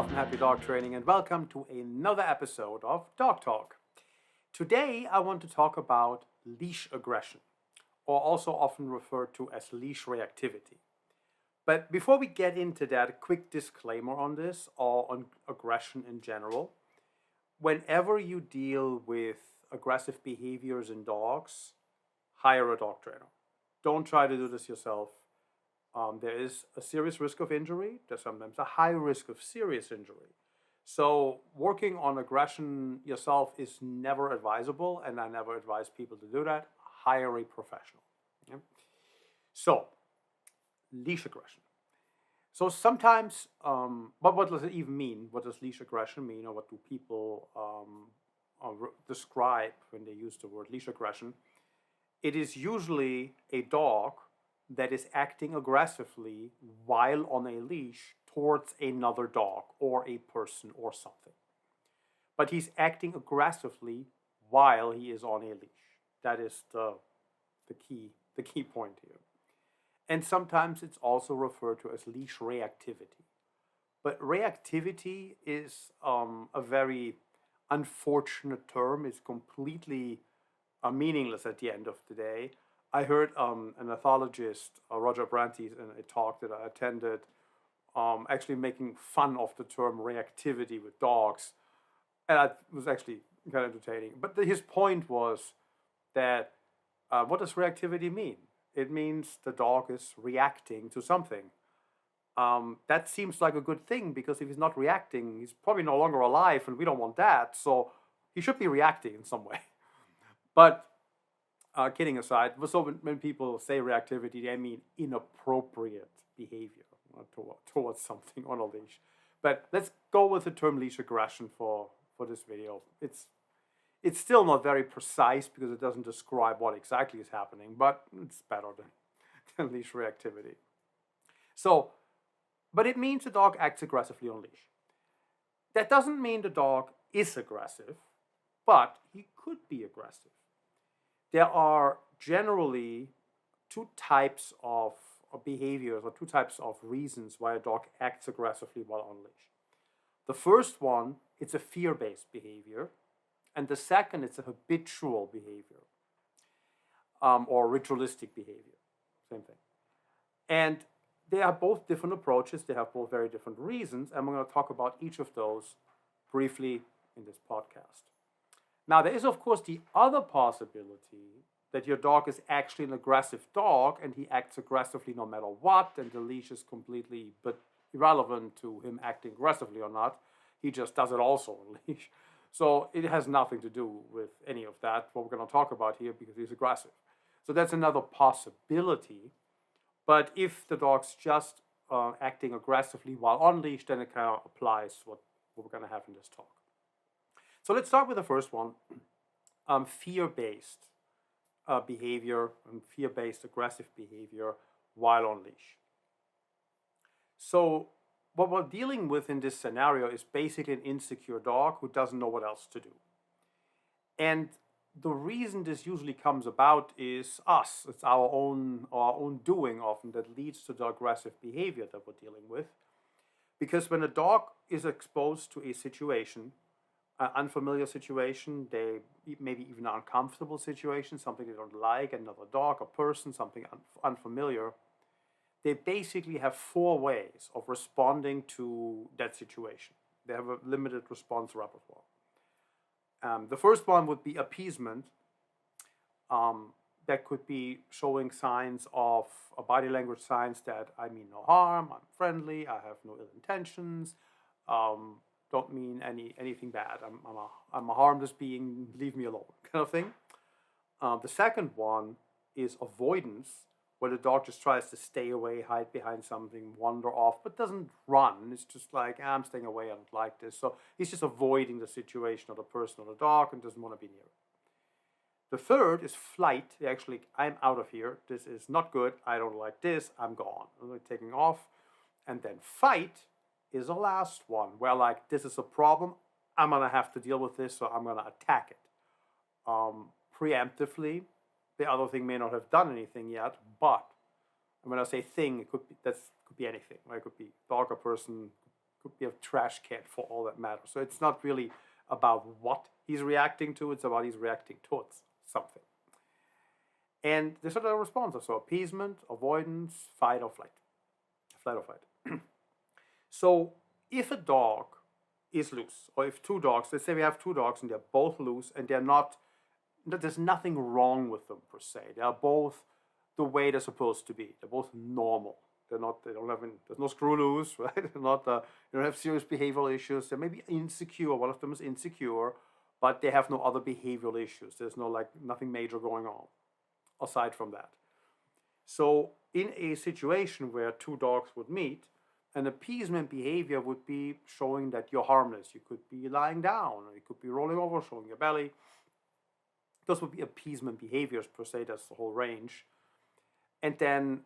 Ralph from Happy Dog Training, and welcome to another episode of Dog Talk. Today, I want to talk about leash aggression, or also often referred to as leash reactivity. But before we get into that, a quick disclaimer on this, or on aggression in general. Whenever you deal with aggressive behaviors in dogs, hire a dog trainer. Don't try to do this yourself. There is a serious risk of injury. There's sometimes a high risk of serious injury. So working on aggression yourself is never advisable, and I never advise people to do that. Hire a professional. Yeah? So, leash aggression. So sometimes, but what does it even mean? What does leash aggression mean, or what do people describe when they use the word leash aggression? It is usually a dog that is acting aggressively while on a leash towards another dog or a person or something. But he's acting aggressively while he is on a leash. That is the key point here. And sometimes it's also referred to as leash reactivity. But reactivity is a very unfortunate term. It's completely meaningless at the end of the day. I heard an ethologist, Roger Branty, in a talk that I attended, actually making fun of the term reactivity with dogs. And that was actually kind of entertaining. But his point was that what does reactivity mean? It means the dog is reacting to something. That seems like a good thing, because if he's not reacting, he's probably no longer alive, and we don't want that. So he should be reacting in some way. But kidding aside, so when people say reactivity, they mean inappropriate behavior towards something on a leash. But let's go with the term leash aggression for this video. It's still not very precise because it doesn't describe what exactly is happening, but it's better than leash reactivity. So, but it means the dog acts aggressively on leash. That doesn't mean the dog is aggressive, but he could be aggressive. There are generally two types of behaviors, or two types of reasons why a dog acts aggressively while on leash. The first one, it's a fear-based behavior. And the second, it's a habitual behavior, or ritualistic behavior, same thing. And they are both different approaches. They have both very different reasons, and we're going to talk about each of those briefly in this podcast. Now, there is, of course, the other possibility that your dog is actually an aggressive dog, and he acts aggressively no matter what, and the leash is completely irrelevant to him acting aggressively or not. He just does it also on leash. So it has nothing to do with any of that, what we're going to talk about here, because he's aggressive. So that's another possibility. But if the dog's just acting aggressively while on leash, then it kind of applies what we're going to have in this talk. So let's start with the first one, fear-based behavior and fear-based aggressive behavior while on leash. So what we're dealing with in this scenario is basically an insecure dog who doesn't know what else to do. And the reason this usually comes about is us. It's our own doing often that leads to the aggressive behavior that we're dealing with. Because when a dog is exposed to a situation, an unfamiliar situation, maybe even an uncomfortable situation, something they don't like, another dog, a person, something unfamiliar, they basically have four ways of responding to that situation. They have a limited response repertoire. The first one would be appeasement. That could be showing signs of body language signs that I mean no harm, I'm friendly, I have no ill intentions, don't mean anything bad. I'm a harmless being, leave me alone, kind of thing. The second one is avoidance, where the dog just tries to stay away, hide behind something, wander off, but doesn't run. It's just like, I'm staying away, I don't like this. So he's just avoiding the situation or the person or the dog and doesn't want to be near it. The third is flight. Actually, I'm out of here. This is not good. I don't like this. I'm gone. I'm taking off. And then fight is the last one, where like, this is a problem. I'm going to have to deal with this, so I'm going to attack it. Preemptively. The other thing may not have done anything yet, but when I say thing, it could be anything. Right? It could be dog or person, Could be a trash can for all that matters. So it's not really about what he's reacting to, it's about he's reacting towards something. And there's other responses. So appeasement, avoidance, fight or flight. Flight or fight. So if a dog is loose, or if two dogs, let's say we have two dogs and they're both loose and there's nothing wrong with them per se. They are both the way they're supposed to be. They're both normal. There's no screw loose, right? They don't have serious behavioral issues. They may be insecure. One of them is insecure, but they have no other behavioral issues. There's nothing major going on aside from that. So in a situation where two dogs would meet, an appeasement behavior would be showing that you're harmless. You could be lying down, or you could be rolling over, showing your belly. Those would be appeasement behaviors per se. That's the whole range. And then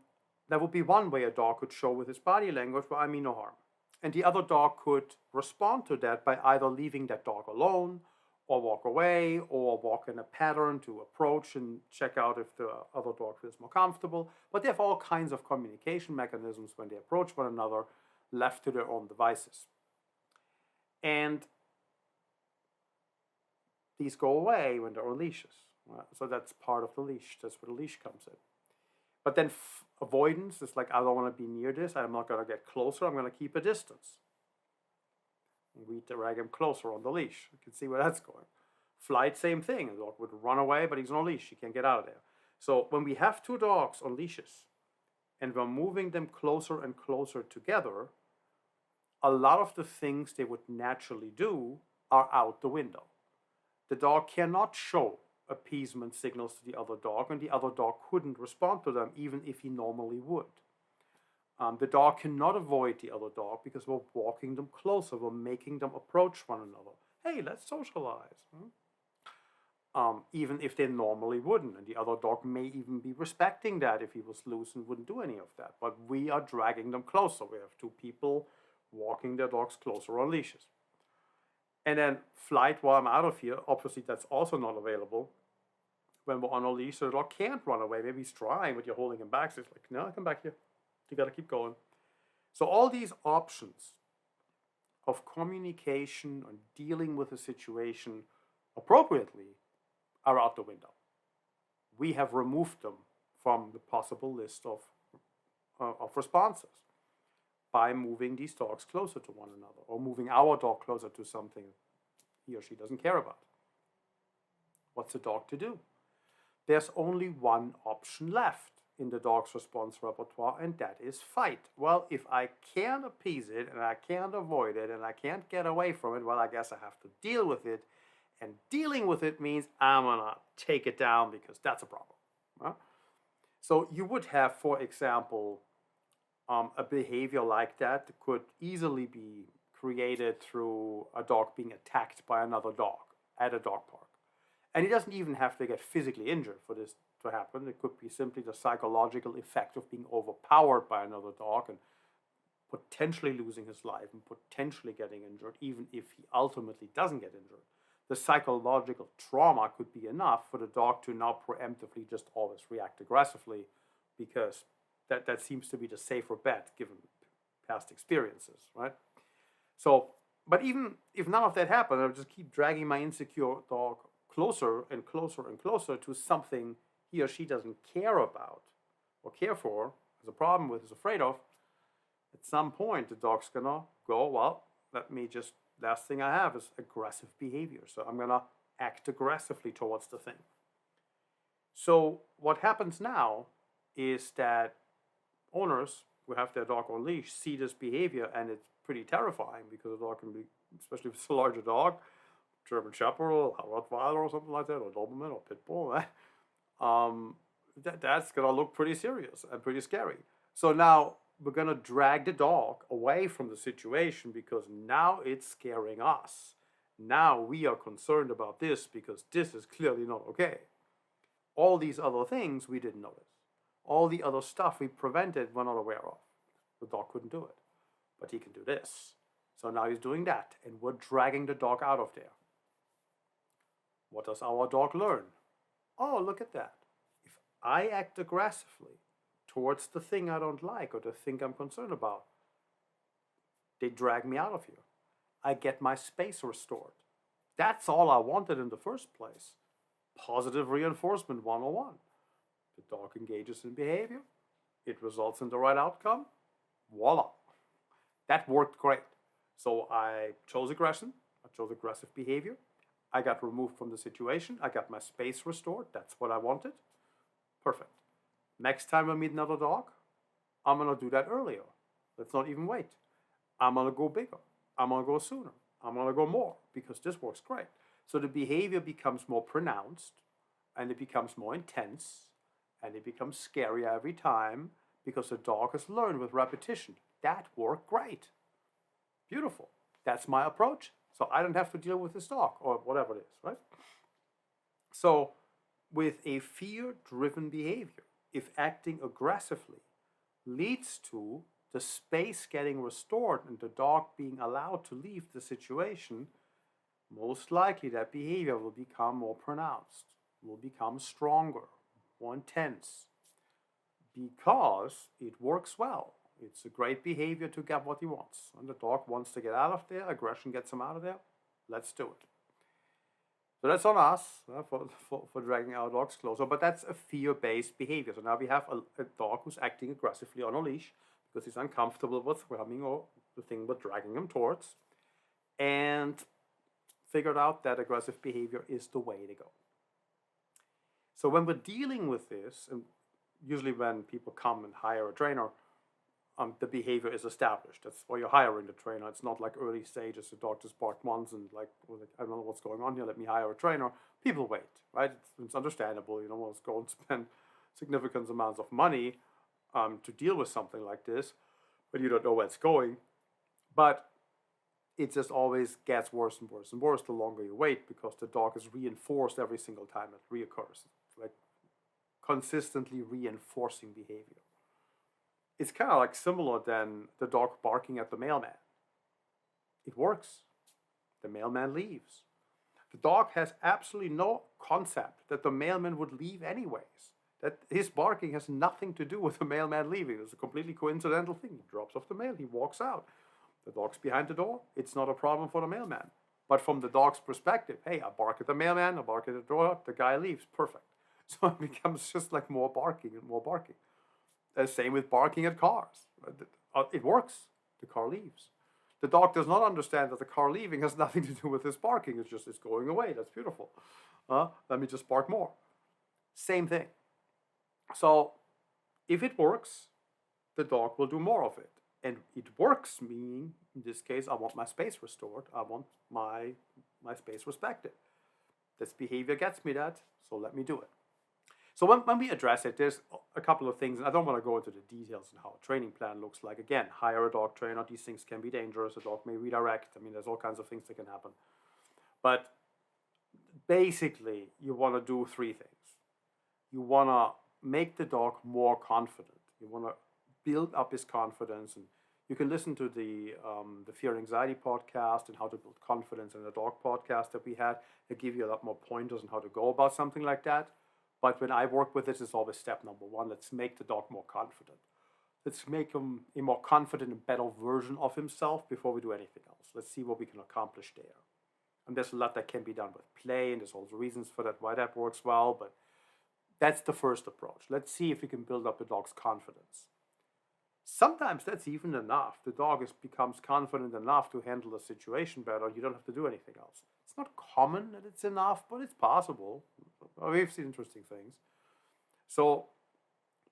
that would be one way a dog could show with his body language, well, I mean no harm. And the other dog could respond to that by either leaving that dog alone, or walk away, or walk in a pattern to approach and check out if the other dog feels more comfortable. But they have all kinds of communication mechanisms when they approach one another, left to their own devices. And these go away when they're on leashes. So that's part of the leash. That's where the leash comes in. But then avoidance is like, I don't want to be near this. I'm not going to get closer. I'm going to keep a distance. And we drag him closer on the leash. You can see where that's going. Flight, same thing. The dog would run away, but he's on a leash. He can't get out of there. So when we have two dogs on leashes and we're moving them closer and closer together, a lot of the things they would naturally do are out the window. The dog cannot show appeasement signals to the other dog, and the other dog couldn't respond to them even if he normally would. The dog cannot avoid the other dog because we're walking them closer. We're making them approach one another. Hey, let's socialize. Even if they normally wouldn't. And the other dog may even be respecting that if he was loose and wouldn't do any of that. But we are dragging them closer. We have two people walking their dogs closer on leashes. And then flight while I'm out of here, obviously that's also not available. When we're on a leash, the dog can't run away. Maybe he's trying, but you're holding him back. So it's like, no, come back here. You got to keep going. So all these options of communication and dealing with a situation appropriately are out the window. We have removed them from the possible list of responses by moving these dogs closer to one another, or moving our dog closer to something he or she doesn't care about. What's the dog to do? There's only one option left in the dog's response repertoire, and that is fight. Well, if I can't appease it, and I can't avoid it, and I can't get away from it, well, I guess I have to deal with it. And dealing with it means I'm going to take it down because that's a problem. Right? So you would have, for example, a behavior like that could easily be created through a dog being attacked by another dog at a dog park. And it doesn't even have to get physically injured for this to happen. It could be simply the psychological effect of being overpowered by another dog and potentially losing his life and potentially getting injured, even if he ultimately doesn't get injured. The psychological trauma could be enough for the dog to now preemptively just always react aggressively, because that seems to be the safer bet given past experiences, right? So, but even if none of that happened, I would just keep dragging my insecure dog closer and closer and closer to something he or she doesn't care about or care for, has a problem with, is afraid of. At some point, the dog's gonna go, well, last thing I have is aggressive behavior. So I'm gonna act aggressively towards the thing. So what happens now is that owners who have their dog on leash see this behavior, and it's pretty terrifying because the dog can be, especially if it's a larger dog, German Shepherd or Rottweiler or something like that, or Doberman or Pit Bull, that's gonna look pretty serious and pretty scary. So now we're gonna drag the dog away from the situation because now it's scaring us. Now we are concerned about this because this is clearly not okay. All these other things we didn't notice. All the other stuff we prevented, we're not aware of. The dog couldn't do it, but he can do this. So now he's doing that, and we're dragging the dog out of there. What does our dog learn? Oh, look at that. If I act aggressively towards the thing I don't like or the thing I'm concerned about, They drag me out of here. I get my space restored. That's all I wanted in the first place. Positive reinforcement 101. The dog engages in behavior. It results in the right outcome. Voila. That worked great. So I chose aggression. I chose aggressive behavior. I got removed from the situation. I got my space restored. That's what I wanted. Perfect. Next time I meet another dog, I'm going to do that earlier. Let's not even wait. I'm going to go bigger. I'm going to go sooner. I'm going to go more because this works great. So the behavior becomes more pronounced and it becomes more intense and it becomes scarier every time because the dog has learned with repetition. That worked great. Beautiful. That's my approach. So I don't have to deal with this dog or whatever it is, right? So with a fear-driven behavior, if acting aggressively leads to the space getting restored and the dog being allowed to leave the situation, most likely that behavior will become more pronounced, will become stronger, more intense, because it works well. It's a great behavior to get what he wants. And the dog wants to get out of there, aggression gets him out of there, let's do it. So that's on us for dragging our dogs closer, but that's a fear-based behavior. So now we have a dog who's acting aggressively on a leash because he's uncomfortable with swimming or the thing we're dragging him towards, and figured out that aggressive behavior is the way to go. So when we're dealing with this, and usually when people come and hire a trainer, the behavior is established. That's why you're hiring the trainer. It's not like early stages, the dog just barked once and like, I don't know what's going on here, let me hire a trainer. People wait, right? It's understandable. You don't want to go and spend significant amounts of money to deal with something like this, but you don't know where it's going. But it just always gets worse and worse and worse the longer you wait because the dog is reinforced every single time it reoccurs. It's like consistently reinforcing behavior. It's kind of like similar than the dog barking at the mailman. It works. The mailman leaves. The dog has absolutely no concept that the mailman would leave anyways. That his barking has nothing to do with the mailman leaving. It's a completely coincidental thing. He drops off the mail, he walks out. The dog's behind the door. It's not a problem for the mailman. But from the dog's perspective, hey, I bark at the mailman, I bark at the door, the guy leaves. Perfect. So it becomes just like more barking and more barking. Same with barking at cars. It works. The car leaves. The dog does not understand that the car leaving has nothing to do with his barking. It's just, it's going away. That's beautiful. Let me just bark more. Same thing. So if it works, the dog will do more of it. And it works, meaning, in this case, I want my space restored. I want my space respected. This behavior gets me that, so let me do it. So when we address it, there's a couple of things, and I don't want to go into the details on how a training plan looks like. Again, hire a dog trainer. These things can be dangerous. A dog may redirect. I mean, there's all kinds of things that can happen. But basically, you want to do three things. You want to make the dog more confident. You want to build up his confidence. And you can listen to the Fear and Anxiety podcast and How to Build Confidence in a Dog podcast that we had. They give you a lot more pointers on how to go about something like that. But when I work with this, it's always step number one. Let's make the dog more confident. Let's make him a more confident and better version of himself before we do anything else. Let's see what we can accomplish there. And there's a lot that can be done with play, and there's also reasons for that, why that works well. But that's the first approach. Let's see if we can build up the dog's confidence. Sometimes that's even enough. The dog becomes confident enough to handle the situation better. You don't have to do anything else. It's not common that it's enough, but it's possible. We've seen interesting things. So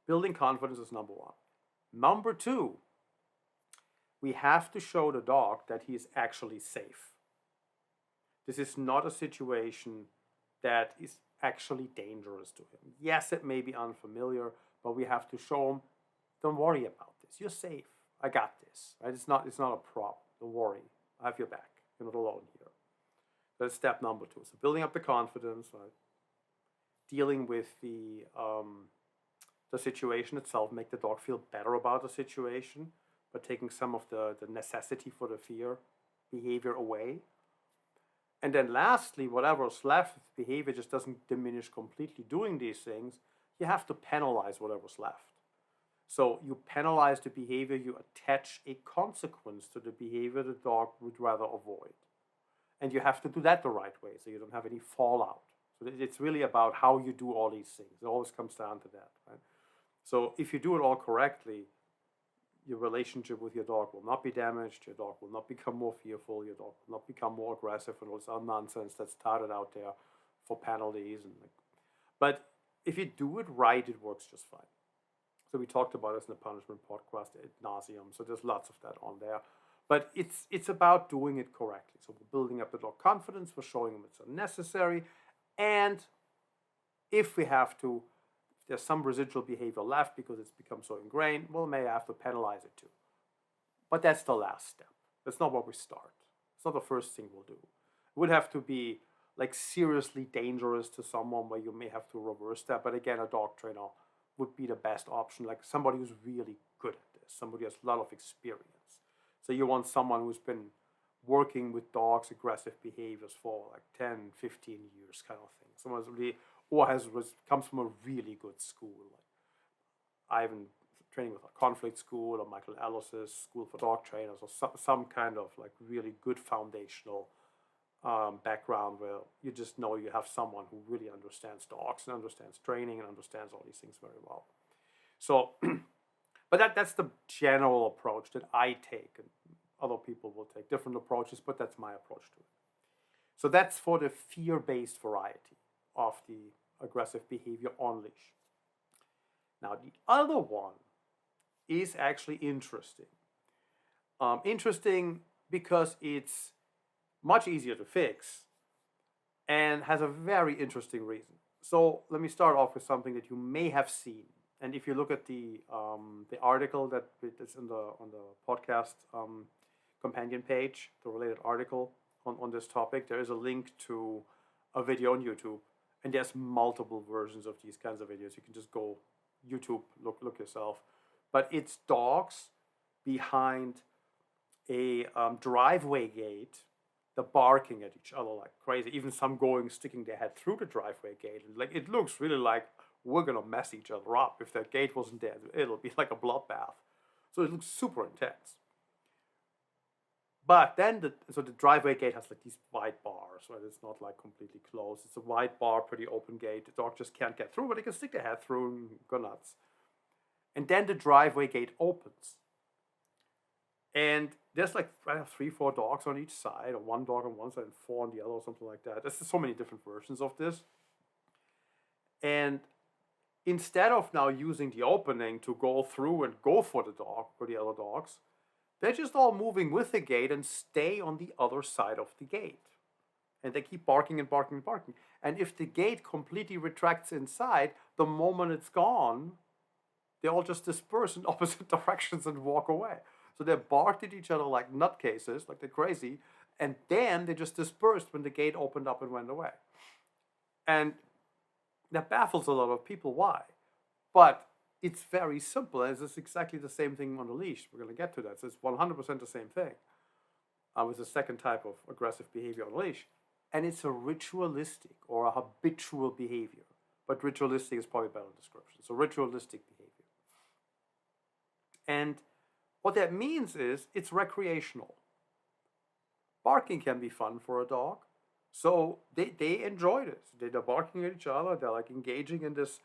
building confidence is number one. Number two, we have to show the dog that he is actually safe. This is not a situation that is actually dangerous to him. Yes, it may be unfamiliar, but we have to show him, don't worry about this. You're safe. I got this. Right? It's not a problem. Don't worry. I have your back. You're not alone here. That's step number two. So building up the confidence, right? Dealing with the situation itself, make the dog feel better about the situation, but taking some of the necessity for the fear behavior away. And then lastly, whatever's left, if behavior just doesn't diminish completely doing these things, you have to penalize whatever's left. So you penalize the behavior, you attach a consequence to the behavior the dog would rather avoid. And you have to do that the right way so you don't have any fallout. So it's really about how you do all these things. It always comes down to that, right? So if you do it all correctly, your relationship with your dog will not be damaged, your dog will not become more fearful, your dog will not become more aggressive, and all this other nonsense that started out there for penalties. But if you do it right, it works just fine. So we talked about this in the punishment podcast ad nauseum. So there's lots of that on there. But it's about doing it correctly. So we're building up the dog confidence, we're showing them it's unnecessary, and if we have to, if there's some residual behavior left because it's become so ingrained, well, may have to penalize it too. But that's the last step. That's not where we start. It's not the first thing we'll do. It would have to be like seriously dangerous to someone where you may have to reverse that. But again, a dog trainer would be the best option, like somebody who's really good at this, somebody who has a lot of experience. So you want someone who's been working with dogs' aggressive behaviors for like 10, 15 years kind of thing. Someone who's really, or comes from a really good school. Like I've been training with a conflict school or Michael Ellis's school for dog trainers, or some kind of like really good foundational background where you just know you have someone who really understands dogs and understands training and understands all these things very well. So, but that's the general approach that I take, and other people will take different approaches, but that's my approach to it. So that's for the fear-based variety of the aggressive behavior on leash. Now, the other one is actually interesting. Interesting because it's much easier to fix and has a very interesting reason. So let me start off with something that you may have seen. And if you look at the article that is on the podcast companion page, the related article on this topic, there is a link to a video on YouTube, and there's multiple versions of these kinds of videos. You can just go YouTube, look yourself. But it's dogs behind a driveway gate, they're barking at each other like crazy. Even some sticking their head through the driveway gate. And like it looks really like we're gonna mess each other up. If that gate wasn't there, it'll be like a bloodbath. So it looks super intense. But then the driveway gate has like these wide bars, right? It's not like completely closed. It's a wide bar, pretty open gate. The dog just can't get through, but they can stick their head through and go nuts. And then the driveway gate opens. And there's like 3, 4 dogs on each side, or 1 dog on one side and 4 on the other, or something like that. There's so many different versions of this. And instead of now using the opening to go through and go for the dog, for the other dogs, they're just all moving with the gate and stay on the other side of the gate. And they keep barking and barking and barking. And if the gate completely retracts inside, the moment it's gone, they all just disperse in opposite directions and walk away. So they barked at each other like nutcases, like they're crazy, and then they just dispersed when the gate opened up and went away. And that baffles a lot of people. Why? But it's very simple. It's exactly the same thing on the leash. We're going to get to that. So it's 100% the same thing. With the second type of aggressive behavior on the leash. And it's a ritualistic or a habitual behavior. But ritualistic is probably a better description. So ritualistic behavior. And what that means is it's recreational. Barking can be fun for a dog. So they enjoy this. They're barking at each other. They're like engaging in this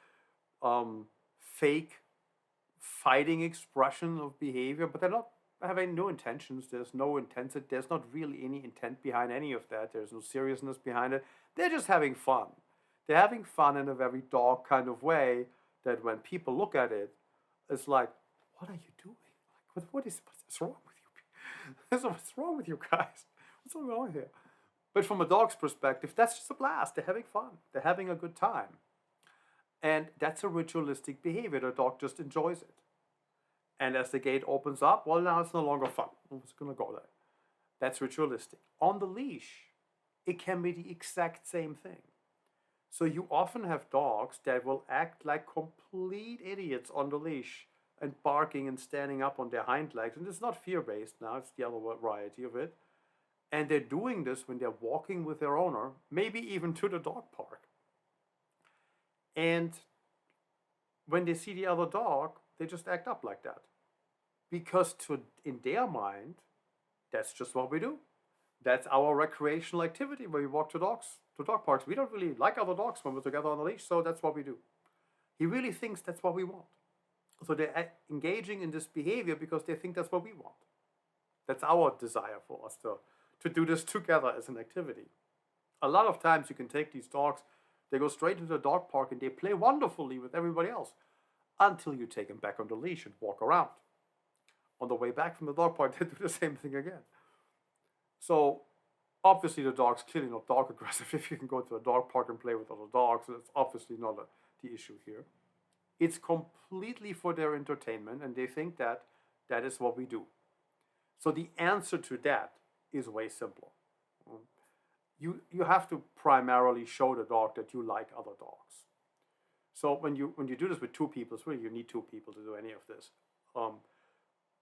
fake fighting expression of behavior, but they're not having no intentions. There's no intensity. There's not really any intent behind any of that. There's no seriousness behind it. They're just having fun. They're having fun in a very dog kind of way that when people look at it, it's like, what are you doing? Like, what's wrong with you? What's wrong with you guys? What's going on here? But from a dog's perspective, that's just a blast. They're having fun. They're having a good time. And that's a ritualistic behavior. The dog just enjoys it. And as the gate opens up, well, now it's no longer fun. It's going to go there. That's ritualistic. On the leash, it can be the exact same thing. So you often have dogs that will act like complete idiots on the leash and barking and standing up on their hind legs. And it's not fear-based now. It's the other variety of it. And they're doing this when they're walking with their owner, maybe even to the dog park. And when they see the other dog, they just act up like that. Because in their mind, that's just what we do. That's our recreational activity when we walk to dog parks. We don't really like other dogs when we're together on a leash, so that's what we do. He really thinks that's what we want. So they're engaging in this behavior because they think that's what we want. That's our desire for us to do this together as an activity. A lot of times you can take these dogs, they go straight into the dog park and they play wonderfully with everybody else until you take them back on the leash and walk around. On the way back from the dog park, they do the same thing again. So obviously the dog's clearly not dog aggressive if you can go to a dog park and play with other dogs. So that's obviously not the issue here. It's completely for their entertainment, and they think that that is what we do. So the answer to that is way simpler. You have to primarily show the dog that you like other dogs. So when you do this with two people, it's really you need two people to do any of this.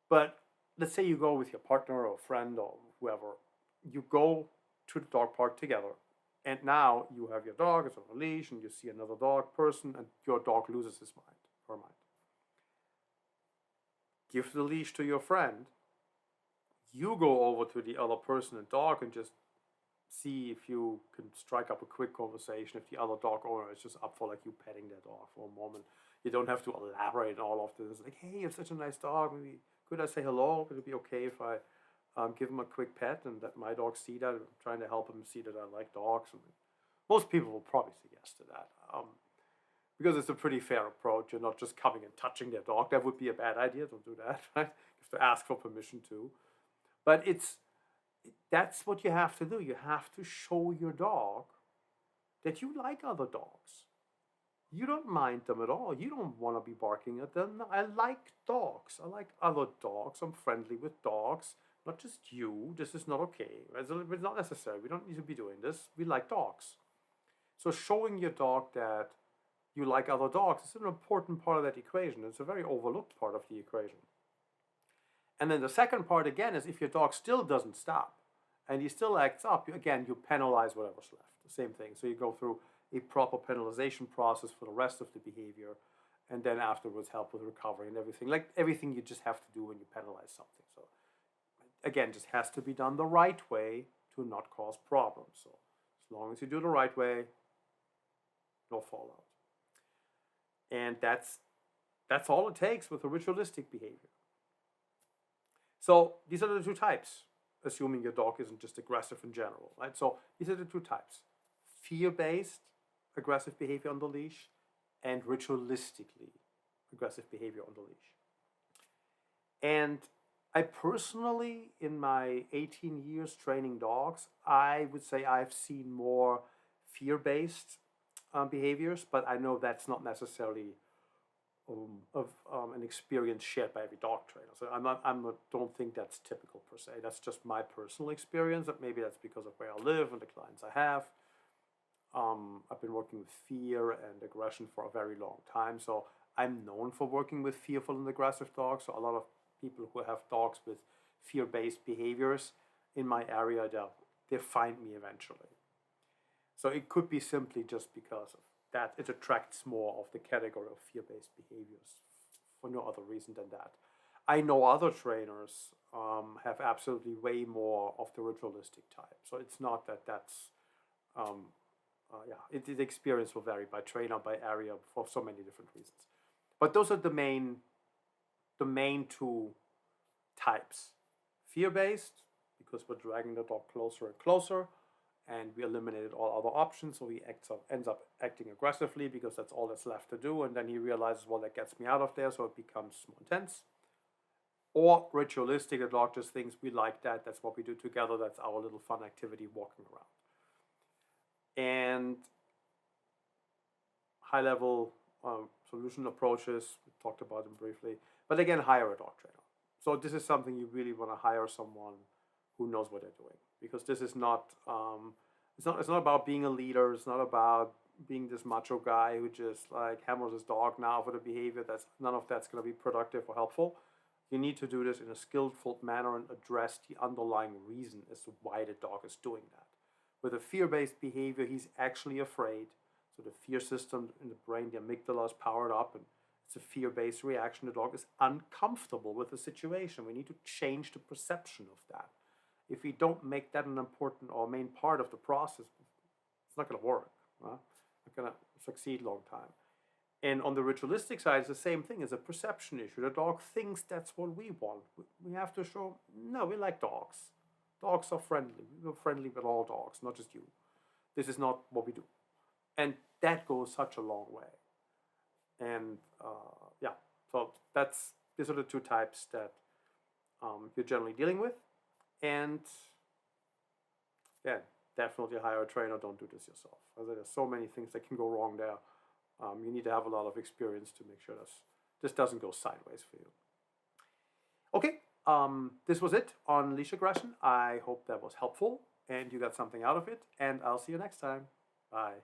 But let's say you go with your partner or a friend or whoever. You go to the dog park together, and now you have your dog, it's on a leash, and you see another dog person, and your dog loses his mind, her mind. Give the leash to your friend. You go over to the other person and dog and just see if you can strike up a quick conversation. If the other dog owner is just up for like you petting their dog for a moment, you don't have to elaborate all of this. Like, hey, you're such a nice dog. Maybe could I say hello? Would it be okay if I give him a quick pet and let my dog see that? I'm trying to help him see that I like dogs. And most people will probably say yes to that because it's a pretty fair approach. You're not just coming and touching their dog. That would be a bad idea. Don't do that. Right? You have to ask for permission too. But that's what you have to do. You have to show your dog that you like other dogs. You don't mind them at all. You don't want to be barking at them. No, I like dogs. I like other dogs. I'm friendly with dogs. Not just you. This is not okay. It's not necessary. We don't need to be doing this. We like dogs. So showing your dog that you like other dogs is an important part of that equation. It's a very overlooked part of the equation. And then the second part, again, is if your dog still doesn't stop and he still acts up, you penalize whatever's left. The same thing. So you go through a proper penalization process for the rest of the behavior, and then afterwards help with recovery and everything. Like everything you just have to do when you penalize something. So again, just has to be done the right way to not cause problems. So as long as you do the right way, no fallout. And that's all it takes with a ritualistic behavior. So these are the two types, assuming your dog isn't just aggressive in general, right? So these are the two types: fear-based aggressive behavior on the leash and ritualistically aggressive behavior on the leash. And I personally, in my 18 years training dogs, I would say I've seen more fear-based behaviors, but I know that's not necessarily an experience shared by every dog trainer. So don't think that's typical per se. That's just my personal experience. Maybe that's because of where I live and the clients I have. I've been working with fear and aggression for a very long time, so I'm known for working with fearful and aggressive dogs. So a lot of people who have dogs with fear-based behaviors in my area, they find me eventually. So it could be simply just because of that. It attracts more of the category of fear-based behaviors for no other reason than that. I know other trainers have absolutely way more of the ritualistic type. So it's not that's the experience will vary by trainer, by area, for so many different reasons. But those are the main two types. Fear-based, because we're dragging the dog closer and closer, and we eliminated all other options, so he ends up acting aggressively because that's all that's left to do, and then he realizes, well, that gets me out of there, so it becomes more intense. Or ritualistic, the dog just thinks we like that, that's what we do together, that's our little fun activity walking around. And high-level solution approaches, we talked about them briefly, but again, hire a dog trainer. So this is something you really want to hire someone who knows what they're doing, because this is not, it's not about being a leader, it's not about being this macho guy who just like hammers his dog now for the behavior. None of that's going to be productive or helpful. You need to do this in a skillful manner and address the underlying reason as to why the dog is doing that. With a fear-based behavior, he's actually afraid. So the fear system in the brain, the amygdala, is powered up, and It's a fear-based reaction. The dog is uncomfortable with the situation. We need to change the perception of that. If we don't make that an important or main part of the process, it's not going to work. Not going to succeed long time. And on the ritualistic side, it's the same thing. It's a perception issue. The dog thinks that's what we want. We have to show, no, we like dogs. Dogs are friendly. We're friendly with all dogs, not just you. This is not what we do. And that goes such a long way. And yeah, so these are the two types that you're generally dealing with. And again, definitely hire a trainer. Don't do this yourself. There's so many things that can go wrong there. You need to have a lot of experience to make sure this doesn't go sideways for you. Okay, this was it on leash aggression. I hope that was helpful and you got something out of it. And I'll see you next time. Bye.